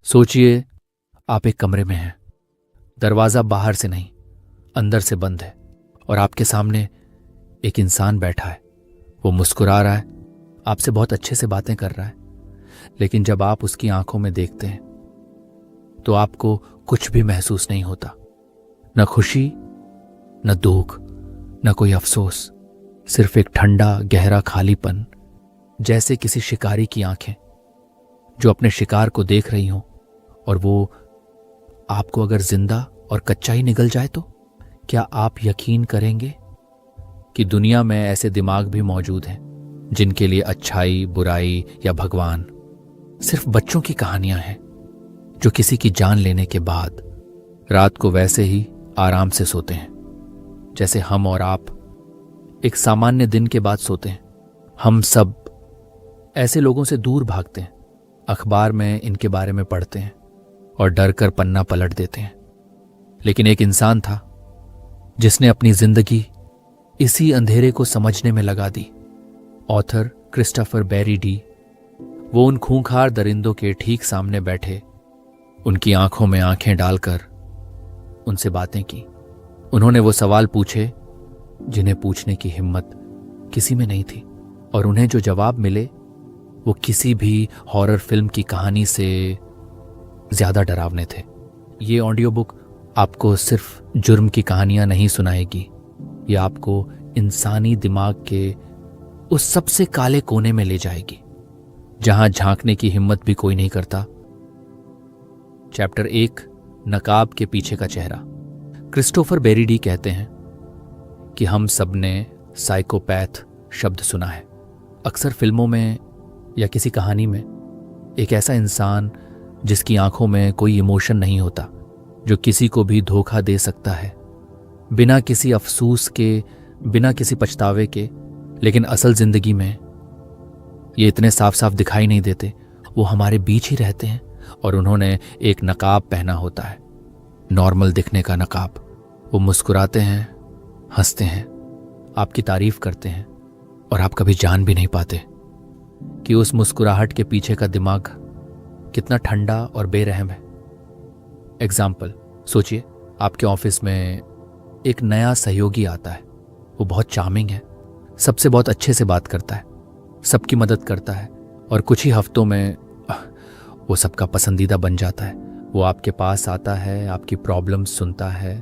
सोचिए, आप एक कमरे में हैं। दरवाज़ा बाहर से नहीं, अंदर से बंद है और आपके सामने एक इंसान बैठा है। वो मुस्कुरा रहा है, आपसे बहुत अच्छे से बातें कर रहा है। लेकिन जब आप उसकी आंखों में देखते हैं तो आपको कुछ भी महसूस नहीं होता। न खुशी, न दुख, न कोई अफसोस, सिर्फ एक ठंडा गहरा खालीपन, जैसे किसी शिकारी की आंखें जो अपने शिकार को देख रही हों और वो आपको अगर जिंदा और कच्चा ही निगल जाए तो क्या आप यकीन करेंगे कि दुनिया में ऐसे दिमाग भी मौजूद हैं जिनके लिए अच्छाई, बुराई या भगवान सिर्फ बच्चों की कहानियां हैं, जो किसी की जान लेने के बाद रात को वैसे ही आराम से सोते हैं जैसे हम और आप एक सामान्य दिन के बाद सोते हैं। हम सब ऐसे लोगों से दूर भागते हैं, अखबार में इनके बारे में पढ़ते हैं और डर कर पन्ना पलट देते हैं। लेकिन एक इंसान था जिसने अपनी जिंदगी इसी अंधेरे को समझने में लगा दी। Author Christopher Berry Dee. वो उन खूंखार दरिंदों के ठीक सामने बैठे, उनकी आंखों में आंखें डालकर उनसे बातें की। उन्होंने वो सवाल पूछे जिन्हें पूछने की हिम्मत किसी में नहीं थी, और उन्हें जो जवाब मिले वो किसी भी हॉरर फिल्म की कहानी से ज्यादा डरावने थे। ये ऑडियो बुक आपको सिर्फ जुर्म की कहानियां नहीं सुनाएगी, ये आपको इंसानी दिमाग के उस सबसे काले कोने में ले जाएगी जहां झांकने की हिम्मत भी कोई नहीं करता। चैप्टर 1, नकाब के पीछे का चेहरा। क्रिस्टोफर बेरी डी कहते हैं कि हम सब ने साइकोपैथ शब्द सुना है। अक्सर फिल्मों में या किसी कहानी में एक ऐसा इंसान जिसकी आंखों में कोई इमोशन नहीं होता, जो किसी को भी धोखा दे सकता है बिना किसी अफसोस के, बिना किसी पछतावे के। लेकिन असल जिंदगी में ये इतने साफ साफ दिखाई नहीं देते। वो हमारे बीच ही रहते हैं और उन्होंने एक नकाब पहना होता है, नॉर्मल दिखने का नकाब। वो मुस्कुराते हैं, हंसते हैं, आपकी तारीफ करते हैं और आप कभी जान भी नहीं पाते कि उस मुस्कुराहट के पीछे का दिमाग कितना ठंडा और बेरहम है। एग्जाम्पल, सोचिए आपके ऑफिस में एक नया सहयोगी आता है। वो बहुत चार्मिंग है, सबसे बहुत अच्छे से बात करता है, सबकी मदद करता है और कुछ ही हफ्तों में वो सबका पसंदीदा बन जाता है। वो आपके पास आता है, आपकी प्रॉब्लम सुनता है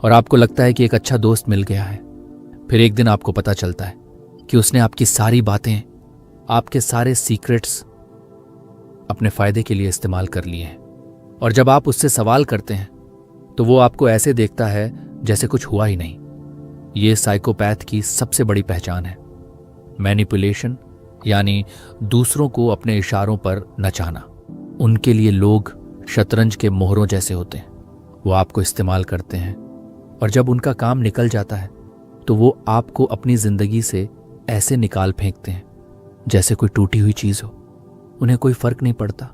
और आपको लगता है कि एक अच्छा दोस्त मिल गया है। फिर एक दिन आपको पता चलता है कि उसने आपकी सारी बातें, आपके सारे सीक्रेट्स अपने फायदे के लिए इस्तेमाल कर लिए हैं। और जब आप उससे सवाल करते हैं तो वो आपको ऐसे देखता है जैसे कुछ हुआ ही नहीं। ये साइकोपैथ की सबसे बड़ी पहचान है, मैनिपुलेशन, यानी दूसरों को अपने इशारों पर नचाना। उनके लिए लोग शतरंज के मोहरों जैसे होते हैं। वो आपको इस्तेमाल करते हैं और जब उनका काम निकल जाता है तो वो आपको अपनी जिंदगी से ऐसे निकाल फेंकते हैं जैसे कोई टूटी हुई चीज हो। उन्हें कोई फर्क नहीं पड़ता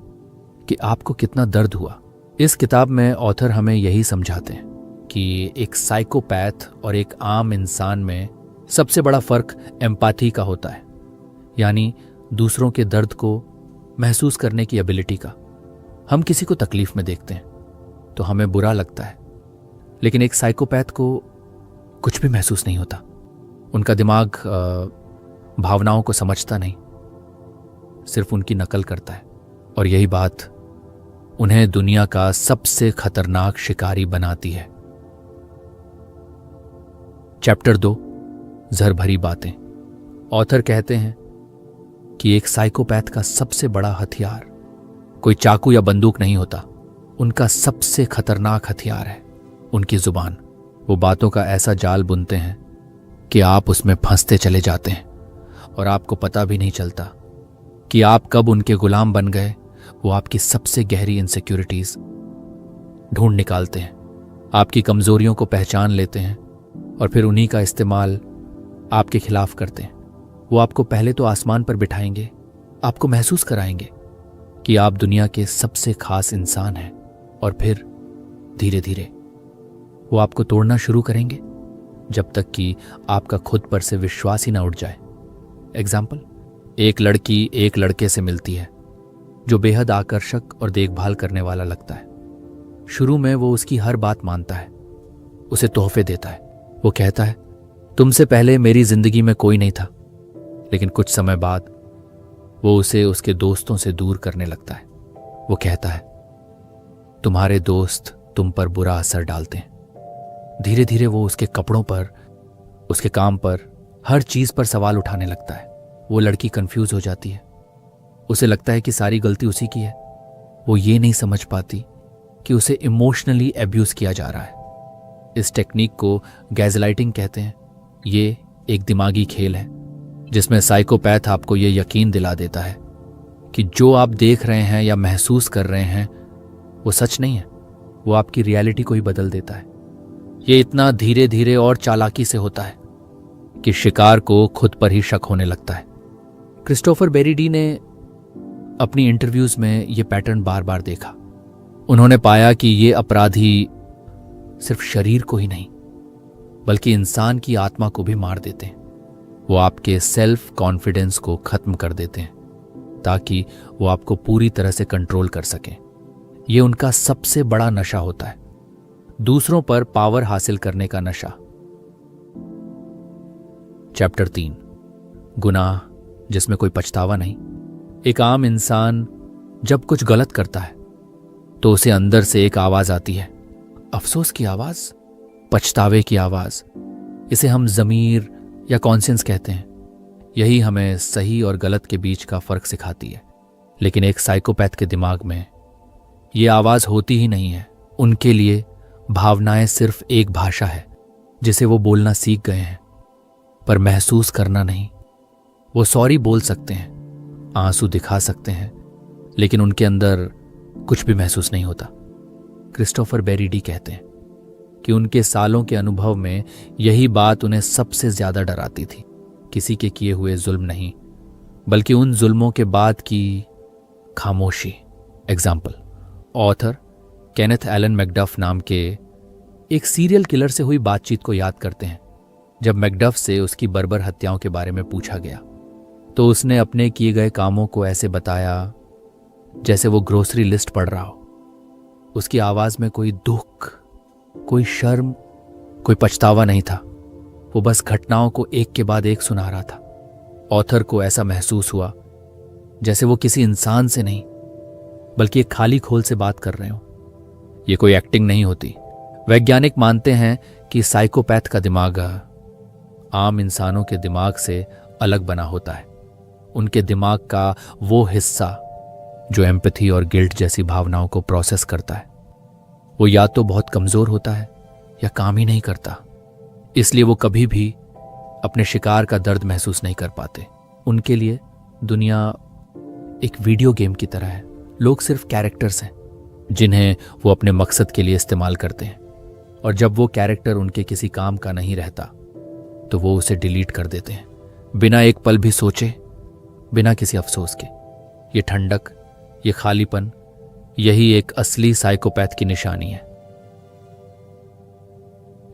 कि आपको कितना दर्द हुआ। इस किताब में ऑथर हमें यही समझाते हैं कि एक साइकोपैथ और एक आम इंसान में सबसे बड़ा फर्क एम्पैथी का होता है, यानी दूसरों के दर्द को महसूस करने की एबिलिटी का। हम किसी को तकलीफ में देखते हैं तो हमें बुरा लगता है, लेकिन एक साइकोपैथ को कुछ भी महसूस नहीं होता। उनका दिमाग भावनाओं को समझता नहीं, सिर्फ उनकी नकल करता है। और यही बात उन्हें दुनिया का सबसे खतरनाक शिकारी बनाती है। चैप्टर 2, जहर भरी बातें। ऑथर कहते हैं कि एक साइकोपैथ का सबसे बड़ा हथियार कोई चाकू या बंदूक नहीं होता। उनका सबसे खतरनाक हथियार है उनकी जुबान। वो बातों का ऐसा जाल बुनते हैं कि आप उसमें फंसते चले जाते हैं और आपको पता भी नहीं चलता कि आप कब उनके गुलाम बन गए। वो आपकी सबसे गहरी इनसिक्योरिटीज ढूंढ निकालते हैं, आपकी कमजोरियों को पहचान लेते हैं और फिर उन्हीं का इस्तेमाल आपके खिलाफ करते हैं। वो आपको पहले तो आसमान पर बिठाएंगे, आपको महसूस कराएंगे कि आप दुनिया के सबसे खास इंसान हैं, और फिर धीरे धीरे वो आपको तोड़ना शुरू करेंगे जब तक कि आपका खुद पर से विश्वास ही ना उठ जाए। एग्जाम्पल, एक लड़की एक लड़के से मिलती है, जो बेहद आकर्षक और देखभाल करने वाला लगता है। शुरू में वो उसकी हर बात मानता है, उसे तोहफे देता है। वो कहता है, तुमसे पहले मेरी जिंदगी में कोई नहीं था। लेकिन कुछ समय बाद वो उसे उसके दोस्तों से दूर करने लगता है। वो कहता है, तुम्हारे दोस्त तुम पर बुरा असर डालते हैं। धीरे धीरे वो उसके कपड़ों पर, उसके काम पर, हर चीज पर सवाल उठाने लगता है। वो लड़की कंफ्यूज हो जाती है। उसे लगता है कि सारी गलती उसी की है। वो ये नहीं समझ पाती कि उसे इमोशनली एब्यूज किया जा रहा है। इस टेक्निक को गैज़लाइटिंग कहते हैं। ये एक दिमागी खेल है जिसमें साइकोपैथ आपको ये यकीन दिला देता है कि जो आप देख रहे हैं या महसूस कर रहे हैं वो सच नहीं है। वो आपकी रियलिटी को ही बदल देता है। ये इतना धीरे धीरे और चालाकी से होता है कि शिकार को खुद पर ही शक होने लगता है। क्रिस्टोफर बेरीडी ने अपनी इंटरव्यूज में ये पैटर्न बार बार देखा। उन्होंने पाया कि ये अपराधी सिर्फ शरीर को ही नहीं बल्कि इंसान की आत्मा को भी मार देते हैं। वो आपके सेल्फ कॉन्फिडेंस को खत्म कर देते हैं ताकि वो आपको पूरी तरह से कंट्रोल कर सकें। ये उनका सबसे बड़ा नशा होता है, दूसरों पर पावर हासिल करने का नशा। चैप्टर 3, गुनाह जिसमें कोई पछतावा नहीं। एक आम इंसान जब कुछ गलत करता है तो उसे अंदर से एक आवाज आती है, अफसोस की आवाज, पछतावे की आवाज। इसे हम ज़मीर या कॉन्शियंस कहते हैं। यही हमें सही और गलत के बीच का फर्क सिखाती है। लेकिन एक साइकोपैथ के दिमाग में ये आवाज होती ही नहीं है। उनके लिए भावनाएं सिर्फ एक भाषा है जिसे वो बोलना सीख गए हैं, पर महसूस करना नहीं। वो सॉरी बोल सकते हैं, आंसू दिखा सकते हैं, लेकिन उनके अंदर कुछ भी महसूस नहीं होता। क्रिस्टोफर बेरीडी कहते हैं कि उनके सालों के अनुभव में यही बात उन्हें सबसे ज्यादा डराती थी। किसी के किए हुए जुल्म नहीं, बल्कि उन जुल्मों के बाद की खामोशी। Example, author Kenneth Allen McDuff नाम के एक सीरियल किलर से हुई बातचीत को याद करते हैं। जब मैकडफ से उसकी बर्बर हत्याओं के बारे में पूछा गया तो उसने अपने किए गए कामों को ऐसे बताया जैसे वो ग्रोसरी लिस्ट पढ़ रहा हो। उसकी आवाज में कोई दुख, कोई शर्म, कोई पछतावा नहीं था। वो बस घटनाओं को एक के बाद एक सुना रहा था। ऑथर को ऐसा महसूस हुआ जैसे वो किसी इंसान से नहीं बल्कि एक खाली खोल से बात कर रहे हो। ये कोई एक्टिंग नहीं होती। वैज्ञानिक मानते हैं कि साइकोपैथ का दिमाग आम इंसानों के दिमाग से अलग बना होता है। उनके दिमाग का वो हिस्सा जो एम्पैथी और गिल्ट जैसी भावनाओं को प्रोसेस करता है, वो या तो बहुत कमजोर होता है या काम ही नहीं करता। इसलिए वो कभी भी अपने शिकार का दर्द महसूस नहीं कर पाते। उनके लिए दुनिया एक वीडियो गेम की तरह है। लोग सिर्फ कैरेक्टर्स हैं जिन्हें वो अपने मकसद के लिए इस्तेमाल करते हैं, और जब वो कैरेक्टर उनके किसी काम का नहीं रहता तो वो उसे डिलीट कर देते हैं, बिना एक पल भी सोचे, बिना किसी अफसोस के। ये ठंडक, ये खालीपन, यही एक असली साइकोपैथ की निशानी है।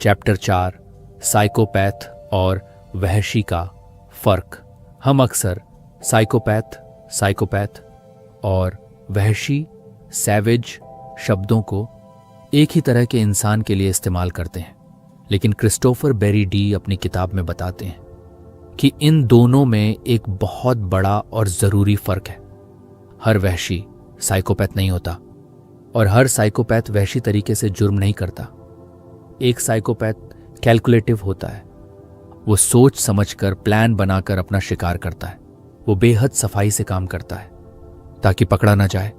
चैप्टर 4, साइकोपैथ और वहशी का फर्क। हम अक्सर साइकोपैथ और वहशी, सैवेज शब्दों को एक ही तरह के इंसान के लिए इस्तेमाल करते हैं, लेकिन क्रिस्टोफर बेरीडी अपनी किताब में बताते हैं कि इन दोनों में एक बहुत बड़ा और जरूरी फर्क है। हर वहशी साइकोपैथ नहीं होता और हर साइकोपैथ वहशी तरीके से जुर्म नहीं करता। एक साइकोपैथ कैलकुलेटिव होता है। वो सोच समझकर, प्लान बनाकर अपना शिकार करता है। वो बेहद सफाई से काम करता है ताकि पकड़ा ना जाए।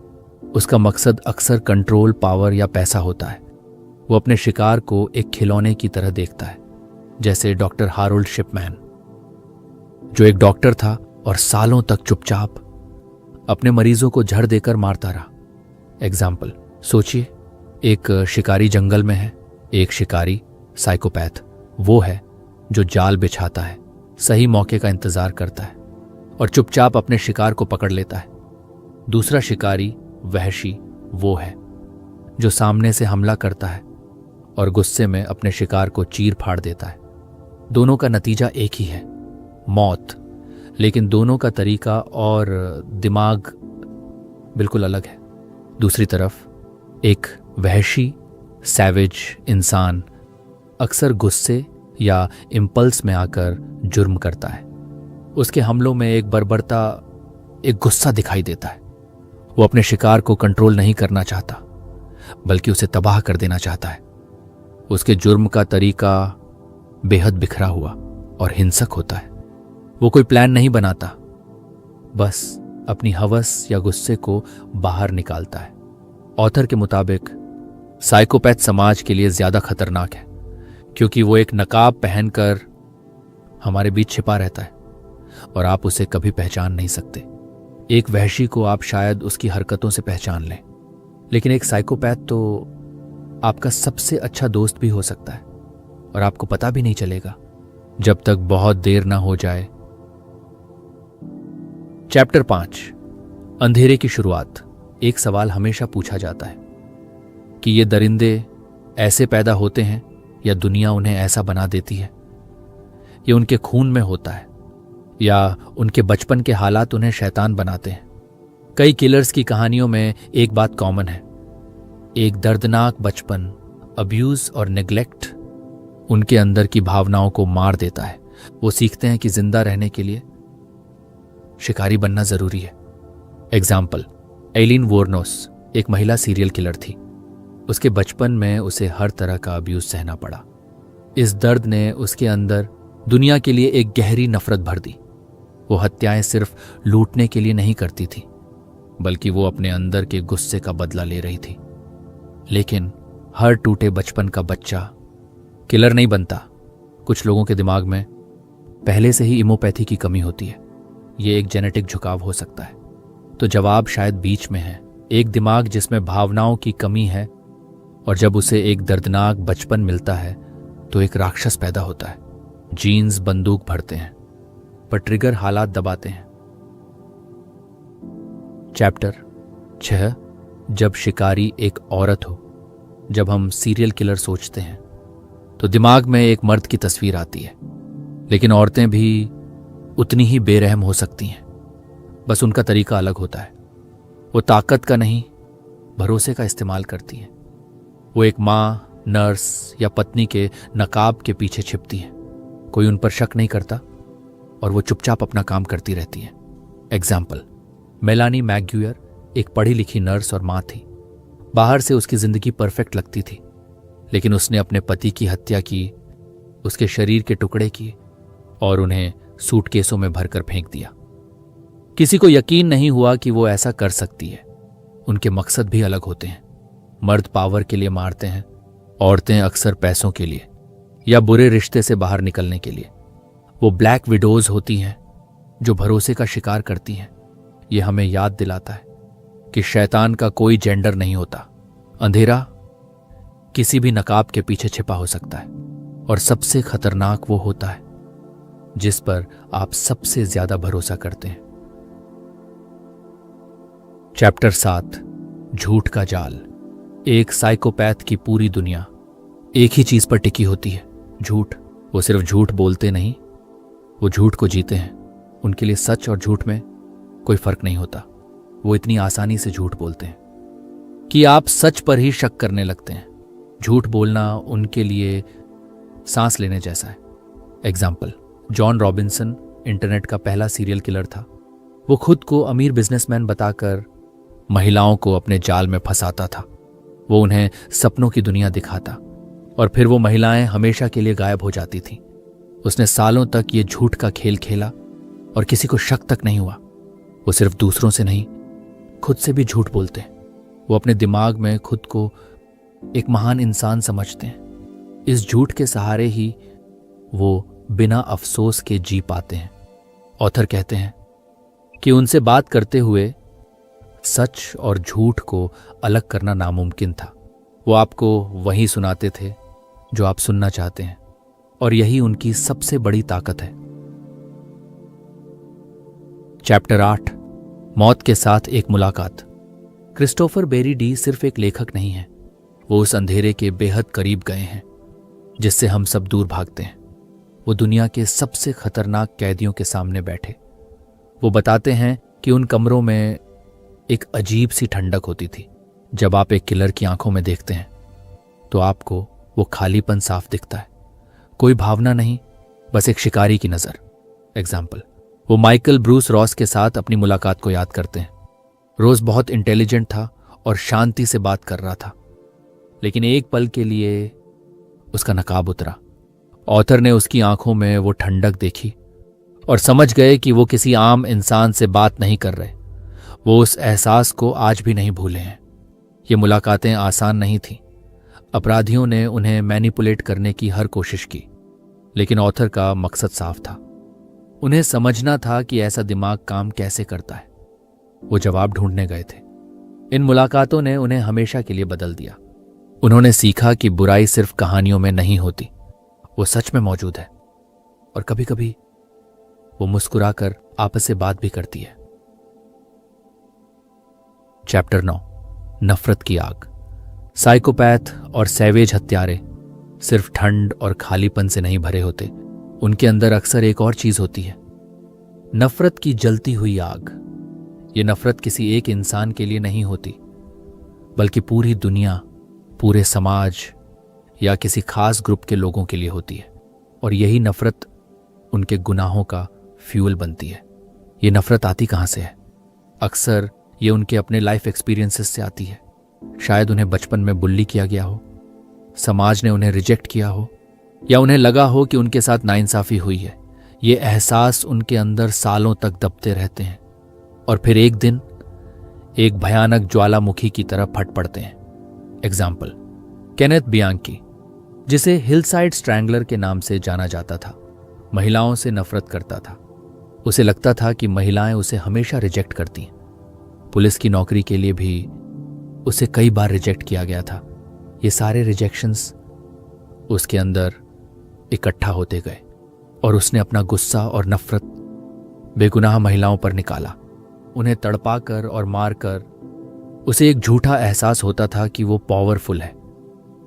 उसका मकसद अक्सर कंट्रोल, पावर या पैसा होता है। वो अपने शिकार को एक खिलौने की तरह देखता है, जैसे डॉक्टर हारोल्ड शिपमैन, जो एक डॉक्टर था और सालों तक चुपचाप अपने मरीजों को झड़ देकर मारता रहा। एग्जाम्पल, सोचिए, एक शिकारी जंगल में है। एक शिकारी साइकोपैथ वो है जो जाल बिछाता है, सही मौके का इंतजार करता है और चुपचाप अपने शिकार को पकड़ लेता है। दूसरा शिकारी वहशी वो है जो सामने से हमला करता है और गुस्से में अपने शिकार को चीर फाड़ देता है। दोनों का नतीजा एक ही है, मौत। लेकिन दोनों का तरीका और दिमाग बिल्कुल अलग है। दूसरी तरफ एक वहशी सैवेज इंसान अक्सर गुस्से या इम्पल्स में आकर जुर्म करता है। उसके हमलों में एक बर्बरता, एक गुस्सा दिखाई देता है। वो अपने शिकार को कंट्रोल नहीं करना चाहता, बल्कि उसे तबाह कर देना चाहता है। उसके जुर्म का तरीका बेहद बिखरा हुआ और हिंसक होता है। वो कोई प्लान नहीं बनाता, बस अपनी हवस या गुस्से को बाहर निकालता है। ऑथर के मुताबिक साइकोपैथ समाज के लिए ज्यादा खतरनाक है, क्योंकि वो एक नकाब पहनकर हमारे बीच छिपा रहता है और आप उसे कभी पहचान नहीं सकते। एक वहशी को आप शायद उसकी हरकतों से पहचान लें, लेकिन एक साइकोपैथ तो आपका सबसे अच्छा दोस्त भी हो सकता है और आपको पता भी नहीं चलेगा जब तक बहुत देर ना हो जाए। चैप्टर 5, अंधेरे की शुरुआत। एक सवाल हमेशा पूछा जाता है कि ये दरिंदे ऐसे पैदा होते हैं या दुनिया उन्हें ऐसा बना देती है। ये उनके खून में होता है या उनके बचपन के हालात उन्हें शैतान बनाते हैं। कई किलर्स की कहानियों में एक बात कॉमन है, एक दर्दनाक बचपन, अब्यूज और नेग्लेक्ट उनके अंदर की भावनाओं को मार देता है। वो सीखते हैं कि जिंदा रहने के लिए शिकारी बनना जरूरी है। एग्जाम्पल, एलिन वोर्नोस एक महिला सीरियल किलर थी। उसके बचपन में उसे हर तरह का अब्यूज सहना पड़ा। इस दर्द ने उसके अंदर दुनिया के लिए एक गहरी नफरत भर दी। वो हत्याएं सिर्फ लूटने के लिए नहीं करती थी, बल्कि वो अपने अंदर के गुस्से का बदला ले रही थी। लेकिन हर टूटे बचपन का बच्चा किलर नहीं बनता। कुछ लोगों के दिमाग में पहले से ही इमोपैथी की कमी होती है। ये एक जेनेटिक झुकाव हो सकता है। तो जवाब शायद बीच में है, एक दिमाग जिसमें भावनाओं की कमी है, और जब उसे एक दर्दनाक बचपन मिलता है तो एक राक्षस पैदा होता है। जीन्स बंदूक भरते हैं, पर ट्रिगर हालात दबाते हैं। चैप्टर 6, जब शिकारी एक औरत हो। जब हम सीरियल किलर सोचते हैं तो दिमाग में एक मर्द की तस्वीर आती है, लेकिन औरतें भी उतनी ही बेरहम हो सकती हैं, बस उनका तरीका अलग होता है। वो ताकत का नहीं, भरोसे का इस्तेमाल करती हैं। वो एक माँ, नर्स या पत्नी के नकाब के पीछे छिपती हैं। कोई उन पर शक नहीं करता और वो चुपचाप अपना काम करती रहती हैं। एग्जाम्पल, मेलानी मैकग्यूअर एक पढ़ी लिखी नर्स और माँ थी। बाहर से उसकी जिंदगी परफेक्ट लगती थी, लेकिन उसने अपने पति की हत्या की, उसके शरीर के टुकड़े किए और उन्हें सूटकेसों में भरकर फेंक दिया। किसी को यकीन नहीं हुआ कि वो ऐसा कर सकती है। उनके मकसद भी अलग होते हैं। मर्द पावर के लिए मारते हैं, औरतें अक्सर पैसों के लिए या बुरे रिश्ते से बाहर निकलने के लिए। वो ब्लैक विडोज होती हैं जो भरोसे का शिकार करती हैं। ये हमें याद दिलाता है कि शैतान का कोई जेंडर नहीं होता। अंधेरा किसी भी नकाब के पीछे छिपा हो सकता है, और सबसे खतरनाक वो होता है जिस पर आप सबसे ज्यादा भरोसा करते हैं। चैप्टर 7, झूठ का जाल। एक साइकोपैथ की पूरी दुनिया एक ही चीज पर टिकी होती है, झूठ। वो सिर्फ झूठ बोलते नहीं, वो झूठ को जीते हैं। उनके लिए सच और झूठ में कोई फर्क नहीं होता। वो इतनी आसानी से झूठ बोलते हैं कि आप सच पर ही शक करने लगते हैं। झूठ बोलना उनके लिए सांस लेने जैसा है। एग्जाम्पल, जॉन रॉबिन्सन इंटरनेट का पहला सीरियल किलर था। वो खुद को अमीर बिजनेसमैन बताकर महिलाओं को अपने जाल में फंसाता था। वो उन्हें सपनों की दुनिया दिखाता और फिर वो महिलाएं हमेशा के लिए गायब हो जाती थीं। उसने सालों तक ये झूठ का खेल खेला और किसी को शक तक नहीं हुआ। वो सिर्फ दूसरों से नहीं, खुद से भी झूठ बोलते हैं। वो अपने दिमाग में खुद को एक महान इंसान समझते हैं। इस झूठ के सहारे ही वो बिना अफसोस के जी पाते हैं। ऑथर कहते हैं कि उनसे बात करते हुए सच और झूठ को अलग करना नामुमकिन था। वो आपको वही सुनाते थे जो आप सुनना चाहते हैं, और यही उनकी सबसे बड़ी ताकत है। चैप्टर 8, मौत के साथ एक मुलाकात। क्रिस्टोफर बेरी डी सिर्फ एक लेखक नहीं है, वो उस अंधेरे के बेहद करीब गए हैं जिससे हम सब दूर भागते हैं। वो दुनिया के सबसे खतरनाक कैदियों के सामने बैठे। वो बताते हैं कि उन कमरों में एक अजीब सी ठंडक होती थी। जब आप एक किलर की आंखों में देखते हैं तो आपको वो खालीपन साफ दिखता है, कोई भावना नहीं, बस एक शिकारी की नजर। एग्जाम्पल, वो माइकल ब्रूस रॉस के साथ अपनी मुलाकात को याद करते हैं। रोज बहुत इंटेलिजेंट था और शांति से बात कर रहा था, लेकिन एक पल के लिए उसका नकाब उतरा। ऑथर ने उसकी आंखों में वो ठंडक देखी और समझ गए कि वो किसी आम इंसान से बात नहीं कर रहे। वो उस एहसास को आज भी नहीं भूले हैं। ये मुलाकातें आसान नहीं थीं। अपराधियों ने उन्हें मैनिपुलेट करने की हर कोशिश की, लेकिन ऑथर का मकसद साफ था। उन्हें समझना था कि ऐसा दिमाग काम कैसे करता है। वो जवाब ढूंढने गए थे। इन मुलाकातों ने उन्हें हमेशा के लिए बदल दिया। उन्होंने सीखा कि बुराई सिर्फ कहानियों में नहीं होती, वो सच में मौजूद है, और कभी कभी वो मुस्कुराकर आपस से बात भी करती है। चैप्टर 9, नफरत की आग। साइकोपैथ और सैवेज हत्यारे सिर्फ ठंड और खालीपन से नहीं भरे होते। उनके अंदर अक्सर एक और चीज होती है, नफरत की जलती हुई आग। ये नफरत किसी एक इंसान के लिए नहीं होती, बल्कि पूरी दुनिया, पूरे समाज या किसी खास ग्रुप के लोगों के लिए होती है। और यही नफरत उनके गुनाहों का फ्यूल बनती है। ये नफरत आती कहां से है? अक्सर ये उनके अपने लाइफ एक्सपीरियंसेस से आती है। शायद उन्हें बचपन में बुल्ली किया गया हो, समाज ने उन्हें रिजेक्ट किया हो, या उन्हें लगा हो कि उनके साथ नाइंसाफी हुई है। ये एहसास उनके अंदर सालों तक दबते रहते हैं और फिर एक दिन एक भयानक ज्वालामुखी की तरह फट पड़ते हैं। एग्जाम्पल, केनेथ बियांकी, जिसे हिलसाइड स्ट्रैंगलर के नाम से जाना जाता था, महिलाओं से नफरत करता था। उसे लगता था कि महिलाएं उसे हमेशा रिजेक्ट करती हैं। पुलिस की नौकरी के लिए भी उसे कई बार रिजेक्ट किया गया था। ये सारे रिजेक्शंस उसके अंदर इकट्ठा होते गए और उसने अपना गुस्सा और नफरत बेगुनाह महिलाओं पर निकाला। उन्हें तड़पाकर और मारकर उसे एक झूठा एहसास होता था कि वो पावरफुल है।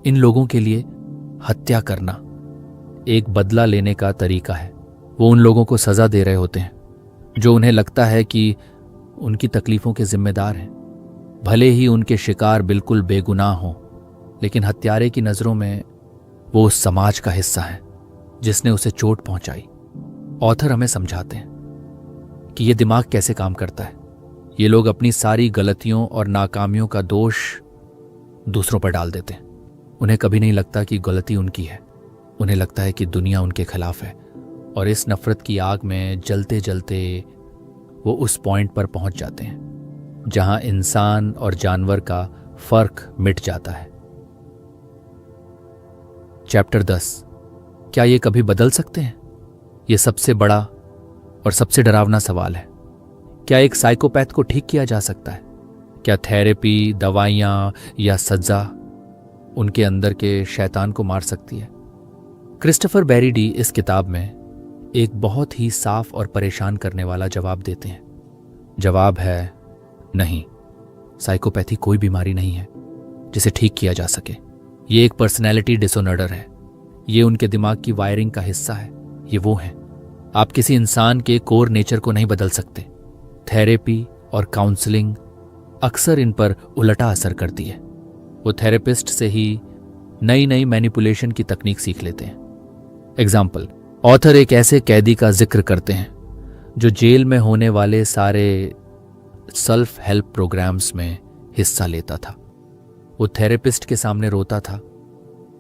इन लोगों के लिए हत्या करना एक बदला लेने का तरीका है। वो उन लोगों को सजा दे रहे होते हैं जो उन्हें लगता है कि उनकी तकलीफों के जिम्मेदार हैं, भले ही उनके शिकार बिल्कुल बेगुनाह हों। लेकिन हत्यारे की नजरों में वो उस समाज का हिस्सा है जिसने उसे चोट पहुंचाई। ऑथर हमें समझाते हैं कि ये दिमाग कैसे काम करता है। ये लोग अपनी सारी गलतियों और नाकामियों का दोष दूसरों पर डाल देते हैं। उन्हें कभी नहीं लगता कि गलती उनकी है। उन्हें लगता है कि दुनिया उनके खिलाफ है, और इस नफरत की आग में जलते जलते वो उस पॉइंट पर पहुंच जाते हैं जहां इंसान और जानवर का फर्क मिट जाता है। चैप्टर 10, क्या ये कभी बदल सकते हैं? ये सबसे बड़ा और सबसे डरावना सवाल है। क्या एक साइकोपैथ को ठीक किया जा सकता है? क्या थेरेपी, दवाइयां या सजा उनके अंदर के शैतान को मार सकती है? क्रिस्टोफर बेरीडी इस किताब में एक बहुत ही साफ और परेशान करने वाला जवाब देते हैं। जवाब है नहीं, साइकोपैथी कोई बीमारी नहीं है जिसे ठीक किया जा सके। ये एक पर्सनैलिटी डिसऑर्डर है। ये उनके दिमाग की वायरिंग का हिस्सा है। ये वो हैं। आप किसी इंसान के कोर नेचर को नहीं बदल सकते। थेरेपी और काउंसलिंग अक्सर इन पर उलटा असर करती है। वो थेरेपिस्ट से ही नई नई मैनिपुलेशन की तकनीक सीख लेते हैं। एग्जाम्पल, ऑथर एक ऐसे कैदी का जिक्र करते हैं जो जेल में होने वाले सारे सेल्फ हेल्प प्रोग्राम्स में हिस्सा लेता था। वो थेरेपिस्ट के सामने रोता था,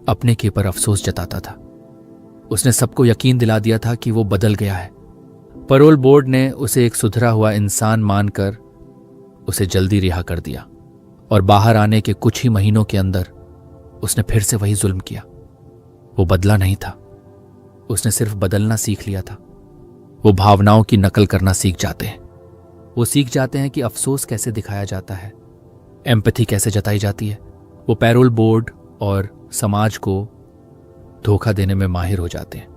अपने के पर अफसोस जताता था। उसने सबको यकीन दिला दिया था कि वो बदल गया है। पैरोल बोर्ड ने उसे एक सुधरा हुआ इंसान मानकर उसे जल्दी रिहा कर दिया, और बाहर आने के कुछ ही महीनों के अंदर उसने फिर से वही जुल्म किया। वो बदला नहीं था, उसने सिर्फ बदलना सीख लिया था। वो भावनाओं की नकल करना सीख जाते हैं। वो सीख जाते हैं कि अफसोस कैसे दिखाया जाता है, एम्पैथी कैसे जताई जाती है। वो पैरोल बोर्ड और समाज को धोखा देने में माहिर हो जाते हैं,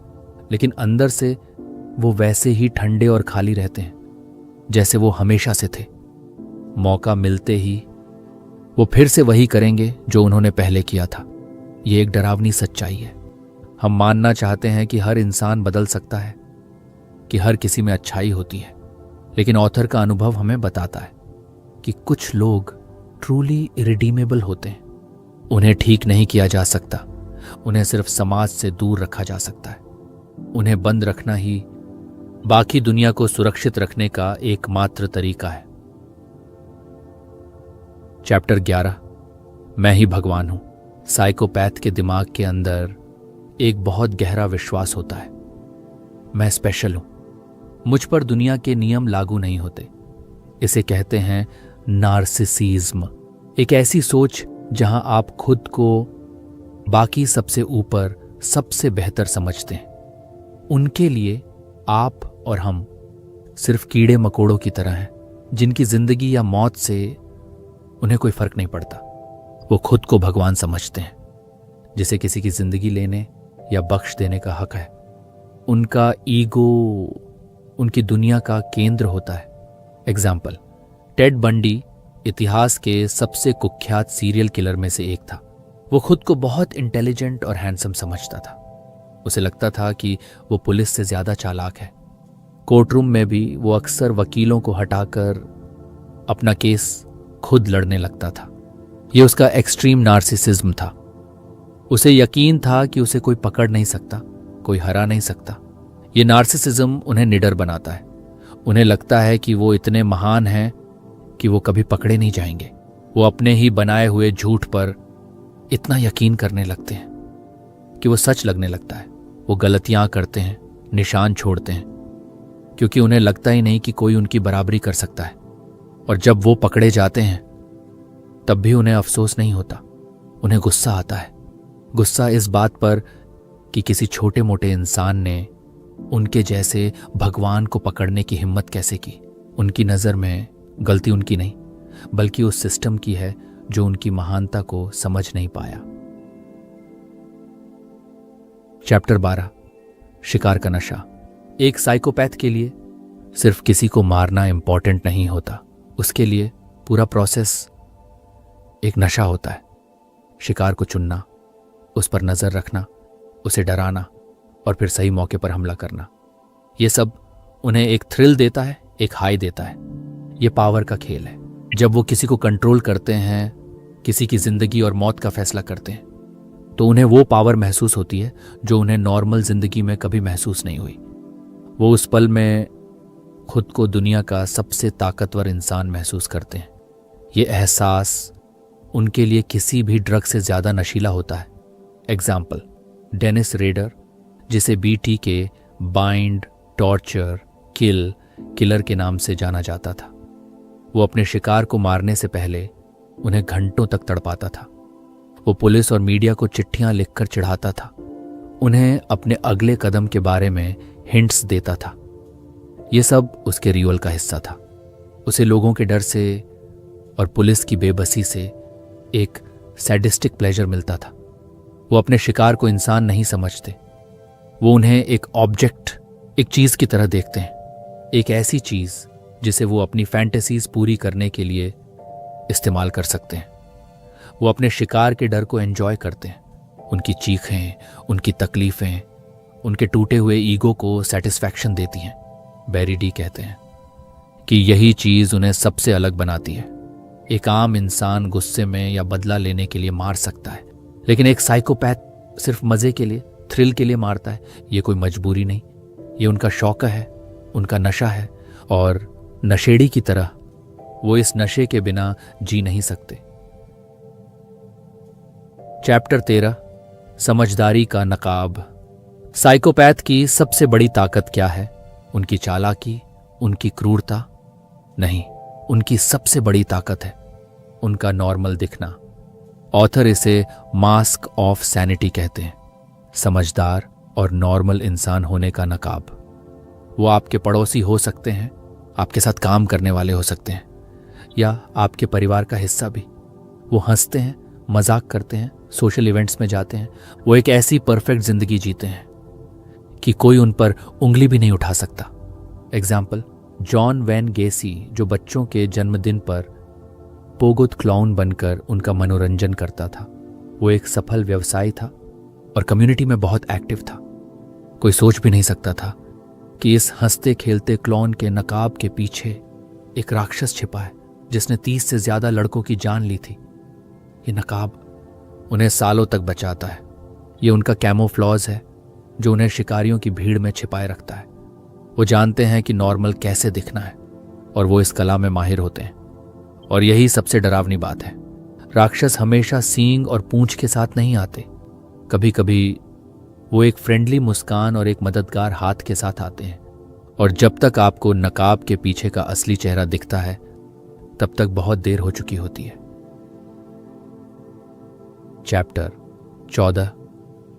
लेकिन अंदर से वो वैसे ही ठंडे और खाली रहते हैं जैसे वो हमेशा से थे। मौका मिलते ही वो फिर से वही करेंगे जो उन्होंने पहले किया था। ये एक डरावनी सच्चाई है। हम मानना चाहते हैं कि हर इंसान बदल सकता है, कि हर किसी में अच्छाई होती है, लेकिन ऑथर का अनुभव हमें बताता है कि कुछ लोग ट्रूली इरिडीमेबल होते हैं। उन्हें ठीक नहीं किया जा सकता, उन्हें सिर्फ समाज से दूर रखा जा सकता है। उन्हें बंद रखना ही बाकी दुनिया को सुरक्षित रखने का एकमात्र तरीका है। चैप्टर 11, मैं ही भगवान हूं। साइकोपैथ के दिमाग के अंदर एक बहुत गहरा विश्वास होता है, मैं स्पेशल हूं, मुझ पर दुनिया के नियम लागू नहीं होते। इसे कहते हैं नार्सिसिज्म। एक ऐसी सोच जहां आप खुद को बाकी सबसे ऊपर, सबसे बेहतर समझते हैं। उनके लिए आप और हम सिर्फ कीड़े मकोड़ों की तरह हैं, जिनकी जिंदगी या मौत से उन्हें कोई फर्क नहीं पड़ता। वो खुद को भगवान समझते हैं, जिसे किसी की जिंदगी लेने या बख्श देने का हक है। उनका ईगो उनकी दुनिया का केंद्र होता है। एग्जाम्पल, टेड बंडी इतिहास के सबसे कुख्यात सीरियल किलर में से एक था। वो खुद को बहुत इंटेलिजेंट और हैंडसम समझता था। उसे लगता था कि वो पुलिस से ज्यादा चालाक है। कोर्टरूम में भी वो अक्सर वकीलों को हटाकर अपना केस खुद लड़ने लगता था। ये उसका एक्सट्रीम नार्सिसिज्म था। उसे यकीन था कि उसे कोई पकड़ नहीं सकता, कोई हरा नहीं सकता। ये नार्सिसिज्म उन्हें निडर बनाता है। उन्हें लगता है कि वो इतने महान हैं कि वो कभी पकड़े नहीं जाएंगे। वो अपने ही बनाए हुए झूठ पर इतना यकीन करने लगते हैं कि वो सच लगने लगता है। वो गलतियां करते हैं, निशान छोड़ते हैं, क्योंकि उन्हें लगता ही नहीं कि कोई उनकी बराबरी कर सकता है। और जब वो पकड़े जाते हैं तब भी उन्हें अफसोस नहीं होता, उन्हें गुस्सा आता है। गुस्सा इस बात पर कि किसी छोटे मोटे इंसान ने उनके जैसे भगवान को पकड़ने की हिम्मत कैसे की। उनकी नज़र में गलती उनकी नहीं, बल्कि उस सिस्टम की है जो उनकी महानता को समझ नहीं पाया। चैप्टर 12, शिकार का नशा। एक साइकोपैथ के लिए सिर्फ किसी को मारना इंपॉर्टेंट नहीं होता, उसके लिए पूरा प्रोसेस एक नशा होता है। शिकार को चुनना, उस पर नजर रखना, उसे डराना और फिर सही मौके पर हमला करना। यह सब उन्हें एक थ्रिल देता है, एक हाई देता है। यह पावर का खेल है। जब वो किसी को कंट्रोल करते हैं, किसी की जिंदगी और मौत का फैसला करते हैं, तो उन्हें वो पावर महसूस होती है जो उन्हें नॉर्मल जिंदगी में कभी महसूस नहीं हुई। वो उस पल में खुद को दुनिया का सबसे ताकतवर इंसान महसूस करते हैं। ये एहसास उनके लिए किसी भी ड्रग से ज्यादा नशीला होता है। एग्जाम्पल, डेनिस रेडर, जिसे बीटी के बाइंड, टॉर्चर, किलर के नाम से जाना जाता था। वो अपने शिकार को मारने से पहले उन्हें घंटों तक तड़पाता था। वो पुलिस और मीडिया को चिट्ठियां लिखकर चिढ़ाता था, उन्हें अपने अगले कदम के बारे में हिंट्स देता था। ये सब उसके रियल का हिस्सा था। उसे लोगों के डर से और पुलिस की बेबसी से एक सैडिस्टिक प्लेजर मिलता था। वो अपने शिकार को इंसान नहीं समझते, वो उन्हें एक ऑब्जेक्ट, एक चीज की तरह देखते हैं, एक ऐसी चीज जिसे वो अपनी फैंटेसीज पूरी करने के लिए इस्तेमाल कर सकते हैं। वो अपने शिकार के डर को एंजॉय करते हैं, उनकी चीखें, उनकी तकलीफें, उनके टूटे हुए ईगो को सेटिस्फैक्शन देती हैं। बेरी डी कहते हैं कि यही चीज उन्हें सबसे अलग बनाती है। एक आम इंसान गुस्से में या बदला लेने के लिए मार सकता है, लेकिन एक साइकोपैथ सिर्फ मजे के लिए, थ्रिल के लिए मारता है। ये कोई मजबूरी नहीं, ये उनका शौक है, उनका नशा है, और नशेड़ी की तरह वो इस नशे के बिना जी नहीं सकते। चैप्टर 13, समझदारी का नकाब। साइकोपैथ की सबसे बड़ी ताकत क्या है? उनकी चालाकी, उनकी क्रूरता? नहीं, उनकी सबसे बड़ी ताकत है उनका नॉर्मल दिखना। ऑथर इसे मास्क ऑफ सैनिटी कहते हैं, समझदार और नॉर्मल इंसान होने का नकाब। वो आपके पड़ोसी हो सकते हैं, आपके साथ काम करने वाले हो सकते हैं, या आपके परिवार का हिस्सा भी। वो हंसते हैं, मजाक करते हैं, सोशल इवेंट्स में जाते हैं। वो एक ऐसी परफेक्ट जिंदगी जीते हैं कि कोई उन पर उंगली भी नहीं उठा सकता। एग्जाम्पल, जॉन वैन गेसी, जो बच्चों के जन्मदिन पर पोगोत क्लाउन बनकर उनका मनोरंजन करता था। वो एक सफल व्यवसायी था और कम्युनिटी में बहुत एक्टिव था। कोई सोच भी नहीं सकता था कि इस हंसते खेलते क्लाउन के नकाब के पीछे एक राक्षस छिपा है, जिसने 30 से ज्यादा लड़कों की जान ली थी। ये नकाब उन्हें सालों तक बचाता है। ये उनका कैमोफ्लॉज है जो उन्हें शिकारियों की भीड़ में छिपाए रखता है। वो जानते हैं कि नॉर्मल कैसे दिखना है और वो इस कला में माहिर होते हैं। और यही सबसे डरावनी बात है, राक्षस हमेशा सींग और पूंछ के साथ नहीं आते। कभी कभी वो एक फ्रेंडली मुस्कान और एक मददगार हाथ के साथ आते हैं। और जब तक आपको नकाब के पीछे का असली चेहरा दिखता है तब तक बहुत देर हो चुकी होती है। चैप्टर 14,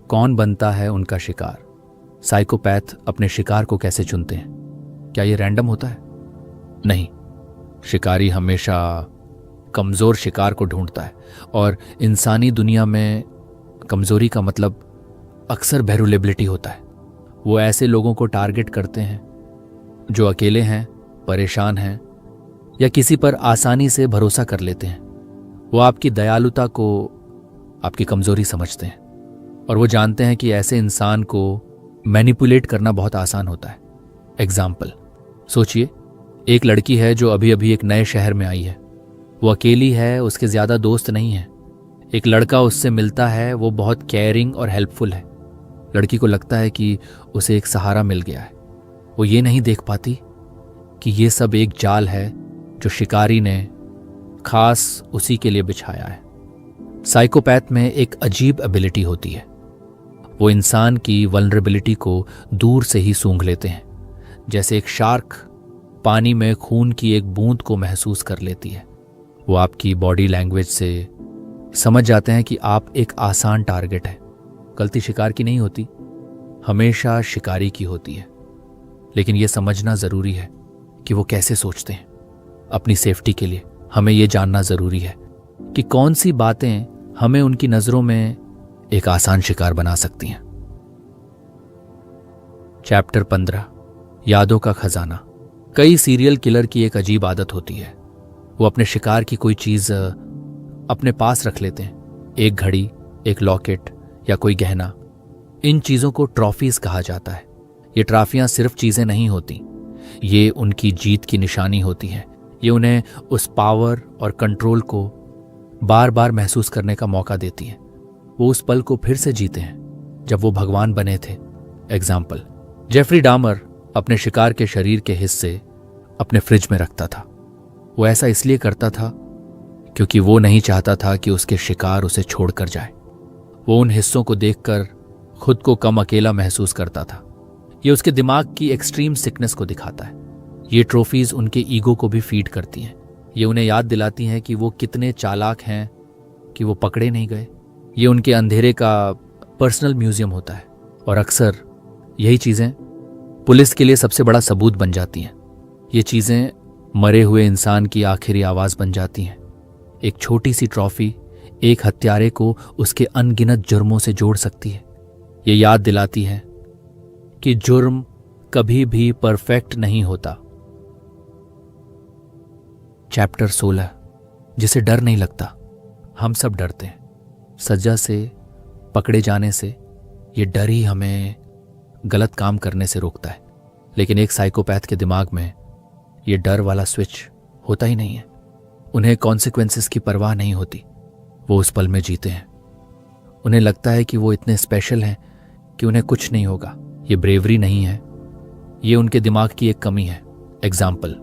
कौन बनता है उनका शिकार। साइकोपैथ अपने शिकार को कैसे चुनते हैं? क्या यह रैंडम होता है? नहीं, शिकारी हमेशा कमजोर शिकार को ढूंढता है। और इंसानी दुनिया में कमजोरी का मतलब अक्सर वल्नरेबिलिटी होता है। वो ऐसे लोगों को टारगेट करते हैं जो अकेले हैं, परेशान हैं या किसी पर आसानी से भरोसा कर लेते हैं। वो आपकी दयालुता को आपकी कमजोरी समझते हैं और वो जानते हैं कि ऐसे इंसान को मैनिपुलेट करना बहुत आसान होता है। एग्जाम्पल सोचिए, एक लड़की है जो अभी अभी एक नए शहर में आई है। वो अकेली है, उसके ज्यादा दोस्त नहीं है। एक लड़का उससे मिलता है, वो बहुत केयरिंग और हेल्पफुल है। लड़की को लगता है कि उसे एक सहारा मिल गया है। वो ये नहीं देख पाती कि ये सब एक जाल है जो शिकारी ने खास उसी के लिए बिछाया है। साइकोपैथ में एक अजीब एबिलिटी होती है, वो इंसान की वल्नरेबिलिटी को दूर से ही सूंघ लेते हैं। जैसे एक शार्क पानी में खून की एक बूंद को महसूस कर लेती है। वो आपकी बॉडी लैंग्वेज से समझ जाते हैं कि आप एक आसान टारगेट है। गलती शिकार की नहीं होती, हमेशा शिकारी की होती है। लेकिन यह समझना जरूरी है कि वो कैसे सोचते हैं। अपनी सेफ्टी के लिए हमें यह जानना जरूरी है कि कौन सी बातें हमें उनकी नजरों में एक आसान शिकार बना सकती हैं। चैप्टर 15, यादों का खजाना। कई सीरियल किलर की एक अजीब आदत होती है, वो अपने शिकार की कोई चीज अपने पास रख लेते हैं। एक घड़ी, एक लॉकेट या कोई गहना। इन चीजों को ट्रॉफीज कहा जाता है। ये ट्रॉफियां सिर्फ चीजें नहीं होती, ये उनकी जीत की निशानी होती है। ये उन्हें उस पावर और कंट्रोल को बार बार महसूस करने का मौका देती है। वो उस पल को फिर से जीते हैं जब वो भगवान बने थे। एग्जाम्पल, जेफरी डामर अपने शिकार के शरीर के हिस्से अपने फ्रिज में रखता था। वो ऐसा इसलिए करता था क्योंकि वो नहीं चाहता था कि उसके शिकार उसे छोड़कर जाए। वो उन हिस्सों को देखकर खुद को कम अकेला महसूस करता था। ये उसके दिमाग की एक्सट्रीम सिकनेस को दिखाता है। ये ट्रॉफीज उनके ईगो को भी फीड करती हैं। ये उन्हें याद दिलाती हैं कि वो कितने चालाक हैं कि वो पकड़े नहीं गए। ये उनके अंधेरे का पर्सनल म्यूजियम होता है। और अक्सर यही चीज़ें पुलिस के लिए सबसे बड़ा सबूत बन जाती हैं। ये चीज़ें मरे हुए इंसान की आखिरी आवाज़ बन जाती हैं। एक छोटी सी ट्रॉफी एक हत्यारे को उसके अनगिनत जुर्मों से जोड़ सकती है। ये याद दिलाती है कि जुर्म कभी भी परफेक्ट नहीं होता। चैप्टर 16, जिसे डर नहीं लगता। हम सब डरते हैं, सजा से, पकड़े जाने से। ये डर ही हमें गलत काम करने से रोकता है। लेकिन एक साइकोपैथ के दिमाग में ये डर वाला स्विच होता ही नहीं है। उन्हें कॉन्सिक्वेंसेस की परवाह नहीं होती। वो उस पल में जीते हैं। उन्हें लगता है कि वो इतने स्पेशल हैं कि उन्हें कुछ नहीं होगा। ये ब्रेवरी नहीं है, ये उनके दिमाग की एक कमी है। एग्जाम्पल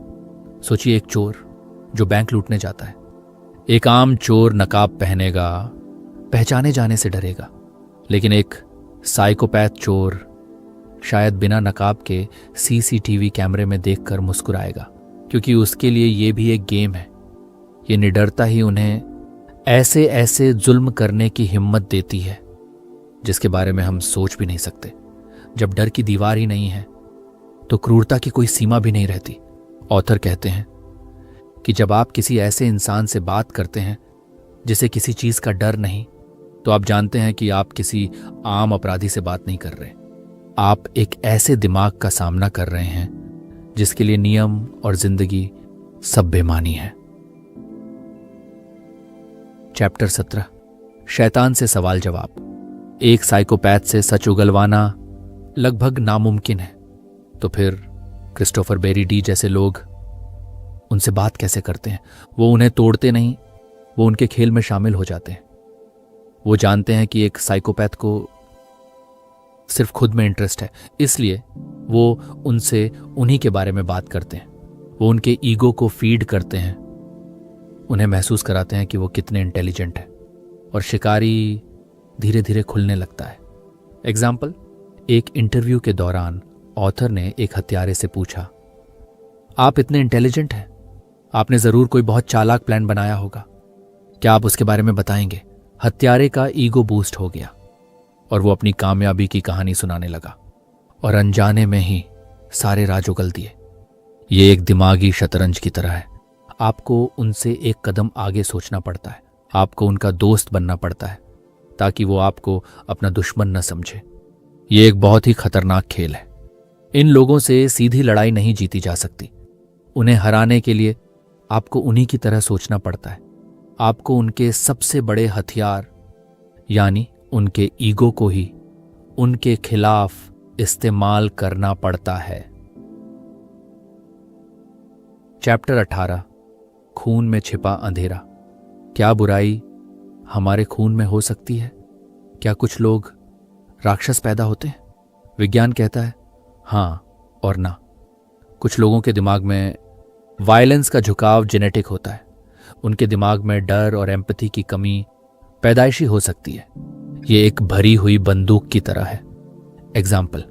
सोचिए, एक चोर जो बैंक लूटने जाता है। एक आम चोर नकाब पहनेगा, पहचाने जाने से डरेगा। लेकिन एक साइकोपैथ चोर शायद बिना नकाब के सीसीटीवी कैमरे में देखकर मुस्कुराएगा, क्योंकि उसके लिए ये भी एक गेम है। ये निडरता ही उन्हें ऐसे ऐसे जुल्म करने की हिम्मत देती है जिसके बारे में हम सोच भी नहीं सकते। जब डर की दीवार ही नहीं है तो क्रूरता की कोई सीमा भी नहीं रहती। ऑथर कहते हैं कि जब आप किसी ऐसे इंसान से बात करते हैं जिसे किसी चीज का डर नहीं, तो आप जानते हैं कि आप किसी आम अपराधी से बात नहीं कर रहे। आप एक ऐसे दिमाग का सामना कर रहे हैं जिसके लिए नियम और जिंदगी सब बेमानी है। चैप्टर 17, शैतान से सवाल जवाब। एक साइकोपैथ से सच उगलवाना लगभग नामुमकिन है, तो फिर क्रिस्टोफर बेरी डी जैसे लोग उनसे बात कैसे करते हैं। वो उन्हें तोड़ते नहीं, वो उनके खेल में शामिल हो जाते हैं। वो जानते हैं कि एक साइकोपैथ को सिर्फ खुद में इंटरेस्ट है, इसलिए वो उनसे उन्हीं के बारे में बात करते हैं। वो उनके ईगो को फीड करते हैं, उन्हें महसूस कराते हैं कि वो कितने इंटेलिजेंट हैं, और शिकारी धीरे धीरे खुलने लगता है। एग्जाम्पल, एक इंटरव्यू के दौरान ऑथर ने एक हत्यारे से पूछा, आप इतने इंटेलिजेंट हैं, आपने जरूर कोई बहुत चालाक प्लान बनाया होगा, क्या आप उसके बारे में बताएंगे। हत्यारे का ईगो बूस्ट हो गया और वो अपनी कामयाबी की कहानी सुनाने लगा, और अनजाने में ही सारे राज उगल दिए। ये एक दिमागी शतरंज की तरह है। आपको उनसे एक कदम आगे सोचना पड़ता है, आपको उनका दोस्त बनना पड़ता है ताकि वो आपको अपना दुश्मन न समझे। ये एक बहुत ही खतरनाक खेल है। इन लोगों से सीधी लड़ाई नहीं जीती जा सकती। उन्हें हराने के लिए आपको उन्हीं की तरह सोचना पड़ता है। आपको उनके सबसे बड़े हथियार यानी उनके ईगो को ही उनके खिलाफ इस्तेमाल करना पड़ता है। चैप्टर 18, खून में छिपा अंधेरा। क्या बुराई हमारे खून में हो सकती है? क्या कुछ लोग राक्षस पैदा होते हैं? विज्ञान कहता है हाँ और ना। कुछ लोगों के दिमाग में वायलेंस का झुकाव जेनेटिक होता है। उनके दिमाग में डर और एम्पैथी की कमी पैदाइशी हो सकती है। ये एक भरी हुई बंदूक की तरह है। एग्जाम्पल,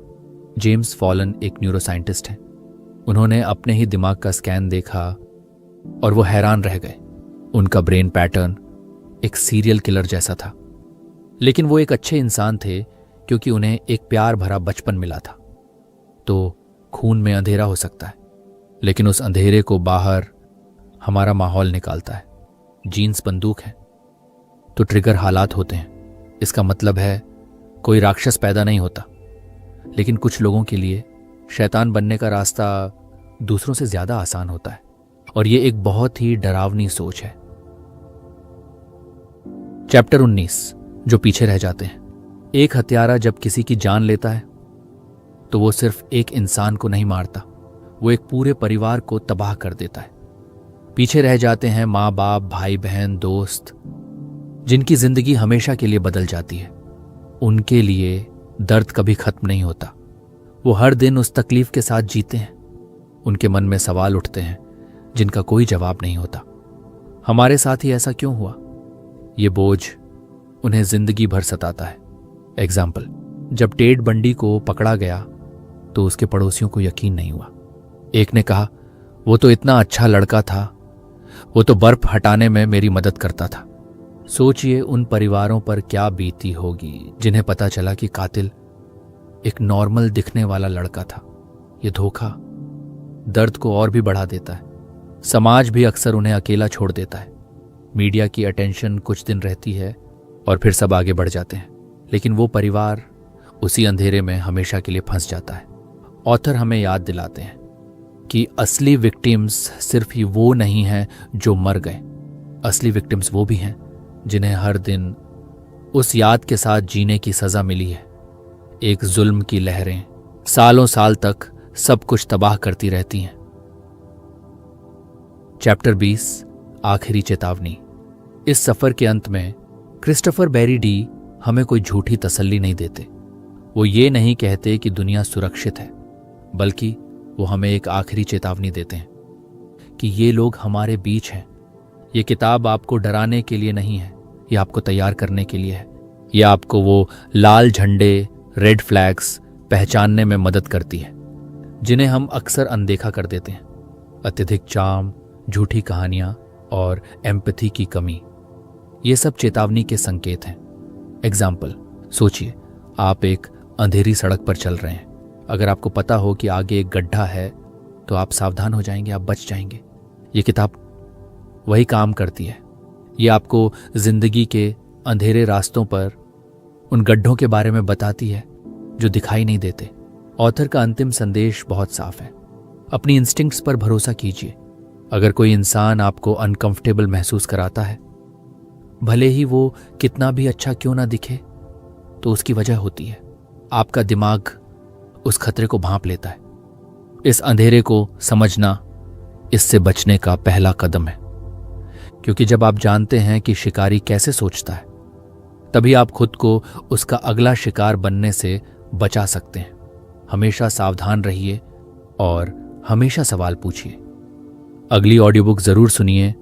जेम्स फॉलन एक न्यूरोसाइंटिस्ट हैं। उन्होंने अपने ही दिमाग का स्कैन देखा और वो हैरान रह गए। उनका ब्रेन पैटर्न एक सीरियल किलर जैसा था, लेकिन वो एक अच्छे इंसान थे क्योंकि उन्हें एक प्यार भरा बचपन मिला था। तो खून में अंधेरा हो सकता है, लेकिन उस अंधेरे को बाहर हमारा माहौल निकालता है। जीन्स बंदूक है तो ट्रिगर हालात होते हैं। इसका मतलब है कोई राक्षस पैदा नहीं होता, लेकिन कुछ लोगों के लिए शैतान बनने का रास्ता दूसरों से ज्यादा आसान होता है, और ये एक बहुत ही डरावनी सोच है। चैप्टर 19, जो पीछे रह जाते हैं। एक हत्यारा जब किसी की जान लेता है तो वो सिर्फ एक इंसान को नहीं मारता, वो एक पूरे परिवार को तबाह कर देता है। पीछे रह जाते हैं माँ बाप, भाई बहन, दोस्त, जिनकी जिंदगी हमेशा के लिए बदल जाती है। उनके लिए दर्द कभी खत्म नहीं होता। वो हर दिन उस तकलीफ के साथ जीते हैं। उनके मन में सवाल उठते हैं जिनका कोई जवाब नहीं होता। हमारे साथ ही ऐसा क्यों हुआ? ये बोझ उन्हें जिंदगी भर सताता है। एग्जाम्पल, जब टेड बंडी को पकड़ा गया तो उसके पड़ोसियों को यकीन नहीं हुआ। एक ने कहा, वो तो इतना अच्छा लड़का था, वो तो बर्फ हटाने में मेरी मदद करता था। सोचिए उन परिवारों पर क्या बीती होगी जिन्हें पता चला कि कातिल एक नॉर्मल दिखने वाला लड़का था। ये धोखा दर्द को और भी बढ़ा देता है। समाज भी अक्सर उन्हें अकेला छोड़ देता है। मीडिया की अटेंशन कुछ दिन रहती है और फिर सब आगे बढ़ जाते हैं, लेकिन वो परिवार उसी अंधेरे में हमेशा के लिए फंस जाता है। ऑथर हमें याद दिलाते हैं कि असली विक्टिम्स सिर्फ ही वो नहीं हैं जो मर गए। असली विक्टिम्स वो भी हैं जिन्हें हर दिन उस याद के साथ जीने की सजा मिली है। एक जुल्म की लहरें सालों साल तक सब कुछ तबाह करती रहती हैं। चैप्टर 20, आखिरी चेतावनी। इस सफर के अंत में क्रिस्टोफर बेरी डी हमें कोई झूठी तसल्ली नहीं देते। वो ये नहीं कहते कि दुनिया सुरक्षित है, बल्कि वो हमें एक आखिरी चेतावनी देते हैं कि ये लोग हमारे बीच हैं। ये किताब आपको डराने के लिए नहीं है, ये आपको तैयार करने के लिए है। ये आपको वो लाल झंडे, रेड फ्लैग्स पहचानने में मदद करती है जिन्हें हम अक्सर अनदेखा कर देते हैं। अत्यधिक चार्म, झूठी कहानियां और एम्पैथी की कमी, ये सब चेतावनी के संकेत हैं। एग्जाम्पल, सोचिए आप एक अंधेरी सड़क पर चल रहे हैं। अगर आपको पता हो कि आगे एक गड्ढा है तो आप सावधान हो जाएंगे, आप बच जाएंगे। ये किताब वही काम करती है। ये आपको जिंदगी के अंधेरे रास्तों पर उन गड्ढों के बारे में बताती है जो दिखाई नहीं देते। ऑथर का अंतिम संदेश बहुत साफ है। अपनी इंस्टिंक्ट्स पर भरोसा कीजिए। अगर कोई इंसान आपको अनकंफर्टेबल महसूस कराता है, भले ही वो कितना भी अच्छा क्यों ना दिखे, तो उसकी वजह होती है आपका दिमाग उस खतरे को भांप लेता है। इस अंधेरे को समझना इससे बचने का पहला कदम है, क्योंकि जब आप जानते हैं कि शिकारी कैसे सोचता है, तभी आप खुद को उसका अगला शिकार बनने से बचा सकते हैं। हमेशा सावधान रहिए और हमेशा सवाल पूछिए। अगली ऑडियो बुक जरूर सुनिए।